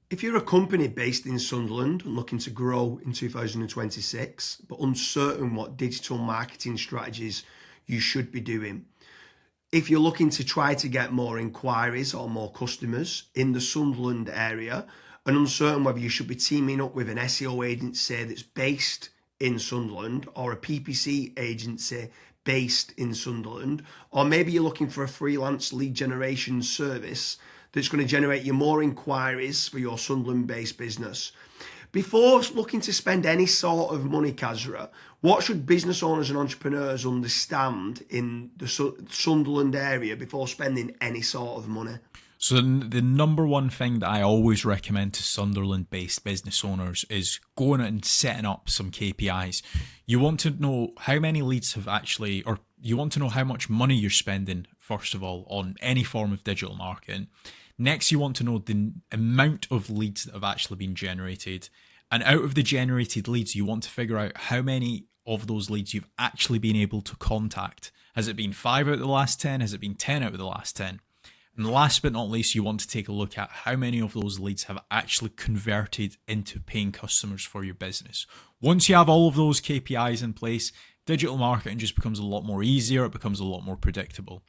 If you're a company based in Sunderland and looking to grow in 2026, but uncertain what digital marketing strategies you should be doing, if you're looking to try to get more inquiries or more customers in the Sunderland area and uncertain whether you should be teaming up with an SEO agency that's based in Sunderland or a PPC agency based in Sunderland, or maybe you're looking for a freelance lead generation service that's going to generate you more inquiries for your Sunderland-based business. Before looking to spend any sort of money, Kazra, what should business owners and entrepreneurs understand in the Sunderland area before spending any sort of money? So the number one thing that I always recommend to Sunderland-based business owners is going and setting up some KPIs. You want to know how many leads have actually, or you want to know how much money you're spending, first of all, on any form of digital marketing. Next, you want to know the amount of leads that have actually been generated. And out of the generated leads, you want to figure out how many of those leads you've actually been able to contact. Has it been 5 out of the last 10? Has it been 10 out of the last 10? And last but not least, you want to take a look at how many of those leads have actually converted into paying customers for your business. Once you have all of those KPIs in place, digital marketing just becomes a lot more easier. It becomes a lot more predictable.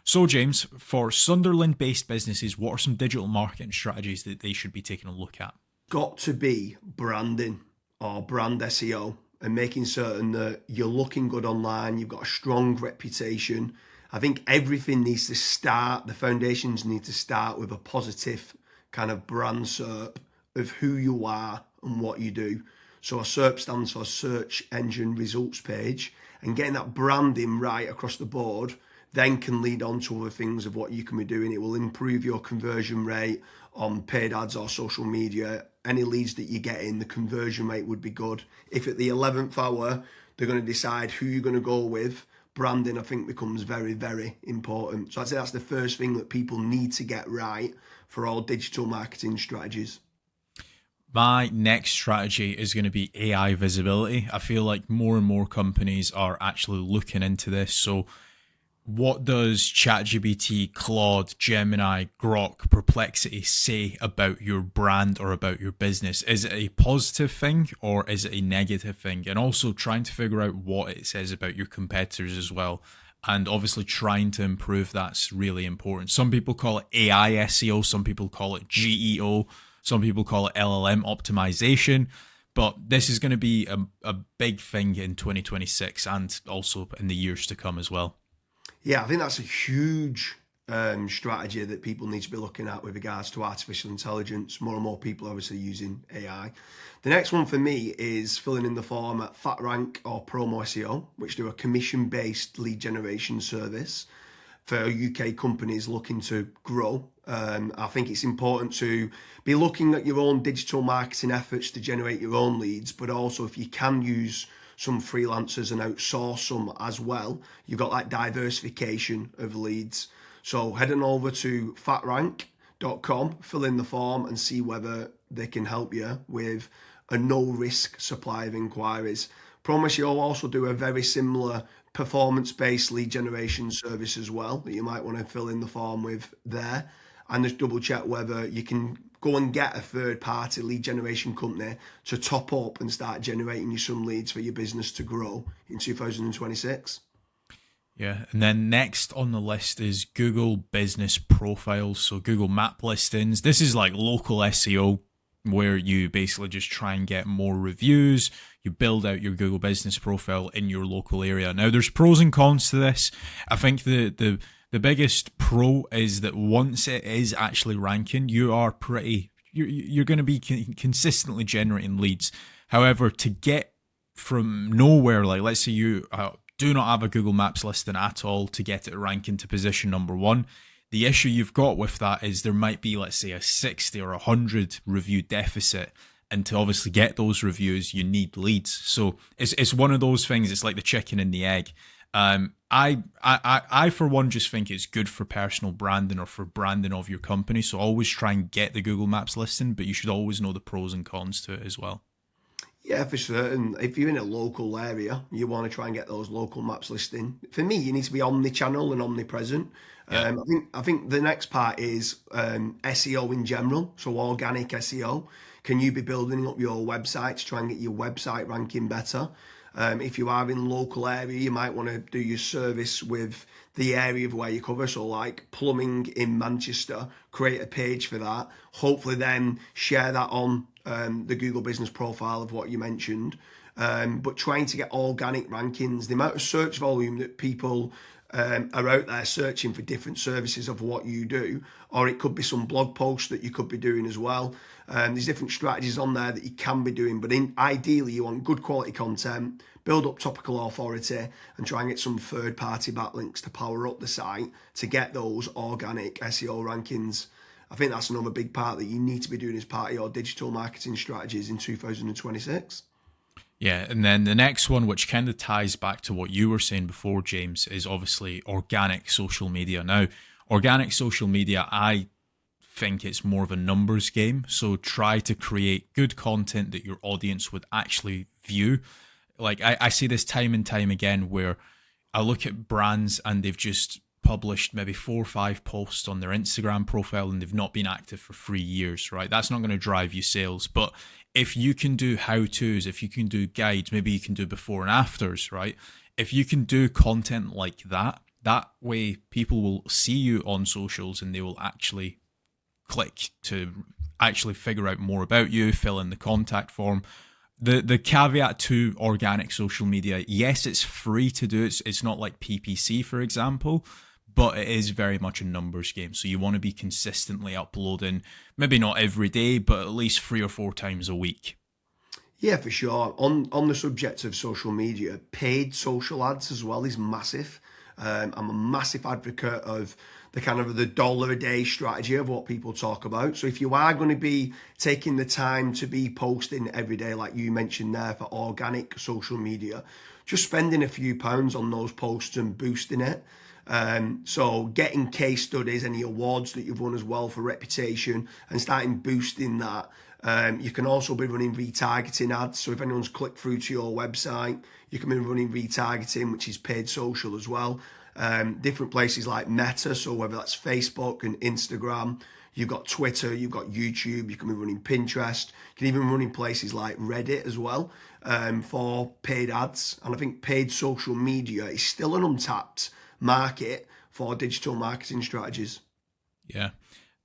So James, for Sunderland-based businesses, what are some digital marketing strategies that they should be taking a look at? Got to be branding or brand SEO and making certain that you're looking good online, you've got a strong reputation. I think everything needs to start, the foundations need to start with a positive kind of brand SERP of who you are and what you do. So a SERP stands for Search Engine Results Page, and getting that branding right across the board then can lead on to other things of what you can be doing. It will improve your conversion rate on paid ads or social media. Any leads that you get in, the conversion rate would be good. If at the 11th hour, they're going to decide who you're going to go with, branding, I think, becomes very, very important. So I'd say that's the first thing that people need to get right for all digital marketing strategies. My next strategy is going to be AI visibility. I feel like more and more companies are actually looking into this. So what does ChatGPT, Claude, Gemini, Grok, Perplexity say about your brand or about your business? Is it a positive thing or is it a negative thing? And also trying to figure out what it says about your competitors as well. And obviously trying to improve that's really important. Some people call it AI SEO, some people call it GEO, some people call it LLM optimization. But this is going to be a big thing in 2026 and also in the years to come as well. Yeah, I think that's a huge strategy that people need to be looking at with regards to artificial intelligence. More and more people are obviously using AI. The next one for me is filling in the form at FatRank or Promo SEO, which do a commission-based lead generation service for UK companies looking to grow. I think it's important to be looking at your own digital marketing efforts to generate your own leads, but also if you can use some freelancers and outsource some as well, you've got that diversification of leads. So head on over to fatrank.com, fill in the form and see whether they can help you with a no-risk supply of inquiries. Promise you'll also do a very similar performance-based lead generation service as well that you might want to fill in the form with there, and just double check whether you can go and get a third-party lead generation company to top up and start generating you some leads for your business to grow in 2026. Yeah, and then next on the list is Google Business Profiles, so Google Map listings. This is like local SEO where you basically just try and get more reviews. You build out your Google Business Profile in your local area. Now, there's pros and cons to this. I think the biggest pro is that once it is actually ranking, you're going to be consistently generating leads. However, to get from nowhere, like let's say you do not have a Google Maps listing at all, to get it ranking to position number 1, the issue you've got with that is there might be, let's say, a 60 or 100 review deficit. And to obviously get those reviews, you need leads. So it's one of those things. It's like the chicken and the egg. I for one just think it's good for personal branding or for branding of your company. So always try and get the Google Maps listing, but you should always know the pros and cons to it as well. Yeah, for certain. If you're in a local area, you want to try and get those local maps listing. For me, you need to be omni-channel and omnipresent. Yeah. I think the next part is SEO in general, so organic SEO. Can you be building up your website to try and get your website ranking better? If you are in local area, you might want to do your service with the area of where you cover. So like plumbing in Manchester, create a page for that. Hopefully then share that on the Google business profile of what you mentioned. But trying to get organic rankings, the amount of search volume that people are out there searching for different services of what you do, or it could be some blog posts that you could be doing as well. There's different strategies on there that you can be doing, but ideally you want good quality content, build up topical authority, and try and get some third-party backlinks to power up the site to get those organic SEO rankings. I think that's another big part that you need to be doing as part of your digital marketing strategies in 2026. Yeah, and then the next one, which kind of ties back to what you were saying before, James, is obviously organic social media. Now, organic social media, I think it's more of a numbers game. So try to create good content that your audience would actually view. Like I see this time and time again where I look at brands and they've just published maybe 4 or 5 posts on their Instagram profile and they've not been active for 3 years, right? That's not going to drive you sales. But if you can do how-tos, if you can do guides, maybe you can do before and afters, right? If you can do content like that, that way people will see you on socials and they will actually click to actually figure out more about you, fill in the contact form. The caveat to organic social media, yes, it's free to do. It's not like PPC, for example, but it is very much a numbers game. So you want to be consistently uploading, maybe not every day, but at least 3 or 4 times a week. Yeah, for sure. On the subject of social media, paid social ads as well is massive. I'm a massive advocate of the kind of the dollar a day strategy of what people talk about. So if you are going to be taking the time to be posting every day, like you mentioned there for organic social media, just spending a few pounds on those posts and boosting it. So getting case studies, any awards that you've won as well for reputation and starting boosting that. You can also be running retargeting ads. So if anyone's clicked through to your website, you can be running retargeting, which is paid social as well. Different places like Meta, so whether that's Facebook and Instagram, you've got Twitter, you've got YouTube, you can be running Pinterest, you can even run in places like Reddit as well for paid ads. And I think paid social media is still an untapped market for digital marketing strategies. Yeah.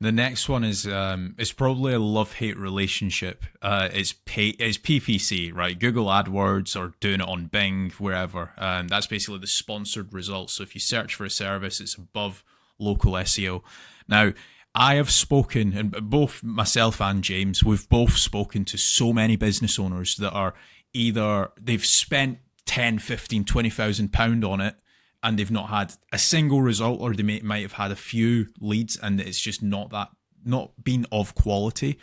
The next one is it's probably a love-hate relationship. It's PPC, right? Google AdWords or doing it on Bing, wherever. That's basically the sponsored results. So if you search for a service, it's above local SEO. Now, I have spoken, and both myself and James, we've both spoken to so many business owners that are either they've spent 10, 15, 20,000 pound on it, and they've not had a single result, or they might have had a few leads and it's just not been of quality.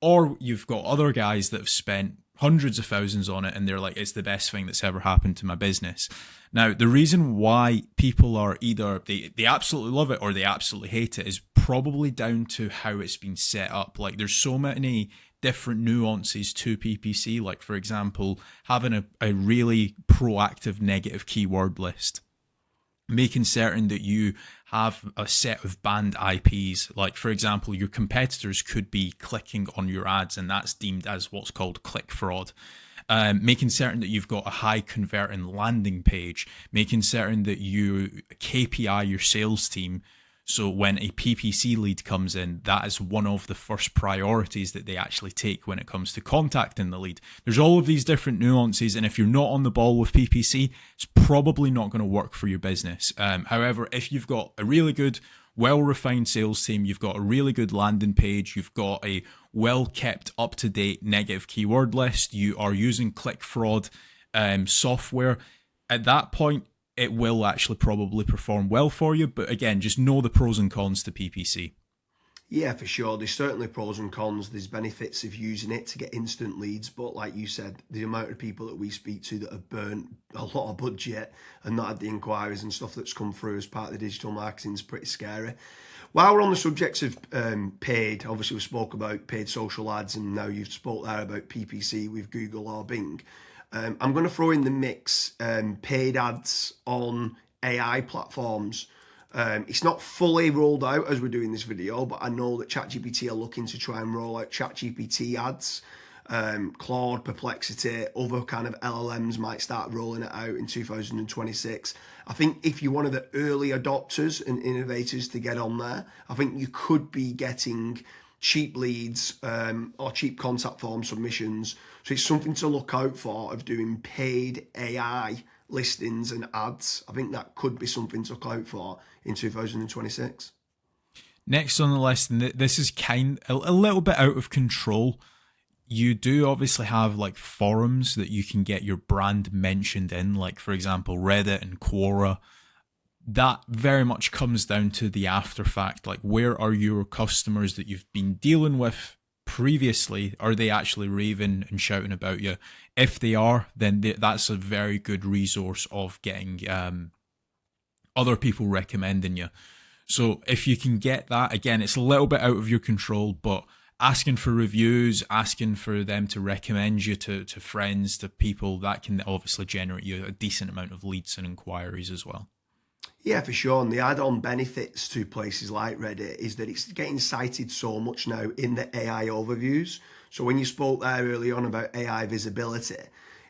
Or you've got other guys that have spent hundreds of thousands on it and they're like, it's the best thing that's ever happened to my business. Now, the reason why people are either they absolutely love it or they absolutely hate it is probably down to how it's been set up. Like there's so many different nuances to PPC, like for example, having a really proactive negative keyword list, making certain that you have a set of banned IPs. Like, for example, your competitors could be clicking on your ads, and that's deemed as what's called click fraud. Making certain that you've got a high converting landing page, making certain that you KPI your sales team. So when a PPC lead comes in, that is one of the first priorities that they actually take when it comes to contacting the lead. There's all of these different nuances, and if you're not on the ball with PPC, it's probably not going to work for your business. However, if you've got a really good, well-refined sales team, you've got a really good landing page, you've got a well-kept, up-to-date negative keyword list, you are using click fraud software, at that point, it will actually probably perform well for you. But again, just know the pros and cons to PPC. Yeah, for sure. There's certainly pros and cons. There's benefits of using it to get instant leads. But like you said, the amount of people that we speak to that have burnt a lot of budget and not had the inquiries and stuff that's come through as part of the digital marketing is pretty scary. While we're on the subject of paid, obviously we spoke about paid social ads, and now you've spoke there about PPC with Google or Bing. I'm going to throw in the mix paid ads on AI platforms. It's not fully rolled out as we're doing this video, but I know that ChatGPT are looking to try and roll out ChatGPT ads. Claude, Perplexity, other kind of LLMs might start rolling it out in 2026. I think if you're one of the early adopters and innovators to get on there, I think you could be getting cheap leads or cheap contact form submissions. So it's something to look out for, of doing paid AI listings and ads. I think that could be something to look out for in 2026. Next on the list, and this is a little bit out of control. You do obviously have like forums that you can get your brand mentioned in, like for example Reddit and Quora. That very much comes down to the after fact, like where are your customers that you've been dealing with previously? Are they actually raving and shouting about you? If they are, then that's a very good resource of getting other people recommending you. So if you can get that, again, it's a little bit out of your control, but asking for reviews, asking for them to recommend you to friends, to people, that can obviously generate you a decent amount of leads and inquiries as well. Yeah, for sure. And the add-on benefits to places like Reddit is that it's getting cited so much now in the AI overviews. So when you spoke there early on about AI visibility,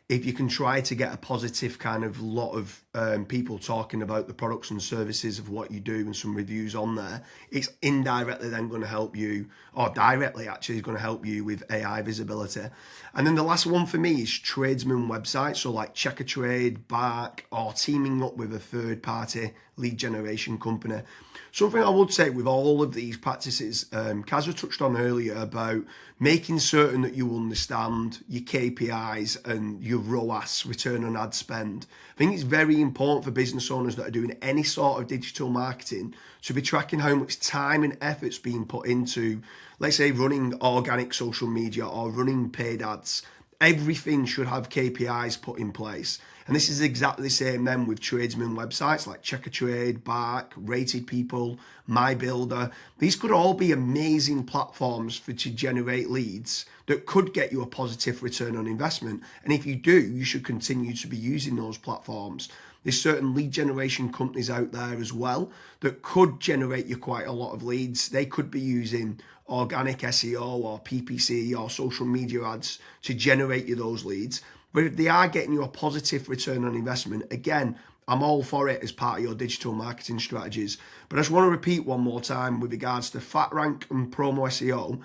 if you can try to get a positive kind of lot of people talking about the products and services of what you do and some reviews on there, it's indirectly then going to help you, or directly actually is going to help you with AI visibility. And then the last one for me is tradesman websites, so like Check a Trade, Bark, or teaming up with a third party lead generation company. Something I would say with all of these practices, Kazza touched on earlier about making certain that you understand your KPIs and your ROAS, return on ad spend. I think it's very important for business owners that are doing any sort of digital marketing to be tracking how much time and effort's being put into, let's say, running organic social media or running paid ads. Everything should have KPIs put in place. And this is exactly the same then with tradesman websites like Check a Trade, Bark, Rated People, My Builder. These could all be amazing platforms to generate leads that could get you a positive return on investment. And if you do, you should continue to be using those platforms. There's certain lead generation companies out there as well that could generate you quite a lot of leads. They could be using organic SEO or PPC or social media ads to generate you those leads. But if they are getting you a positive return on investment, again, I'm all for it as part of your digital marketing strategies. But I just want to repeat one more time with regards to FatRank and Promo SEO.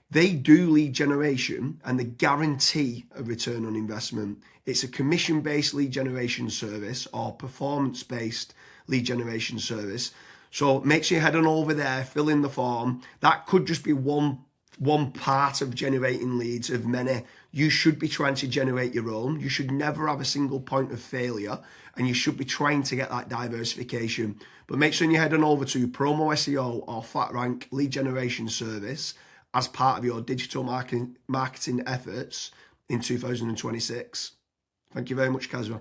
They do lead generation and they guarantee a return on investment. It's a commission-based lead generation service or performance-based lead generation service. So make sure you head on over there, fill in the form. That could just be one part of generating leads of many. You should be trying to generate your own. You should never have a single point of failure, and you should be trying to get that diversification. But make sure you head on over to Promo SEO or FatRank lead generation service as part of your digital marketing efforts in 2026. Thank you very much, Kazra.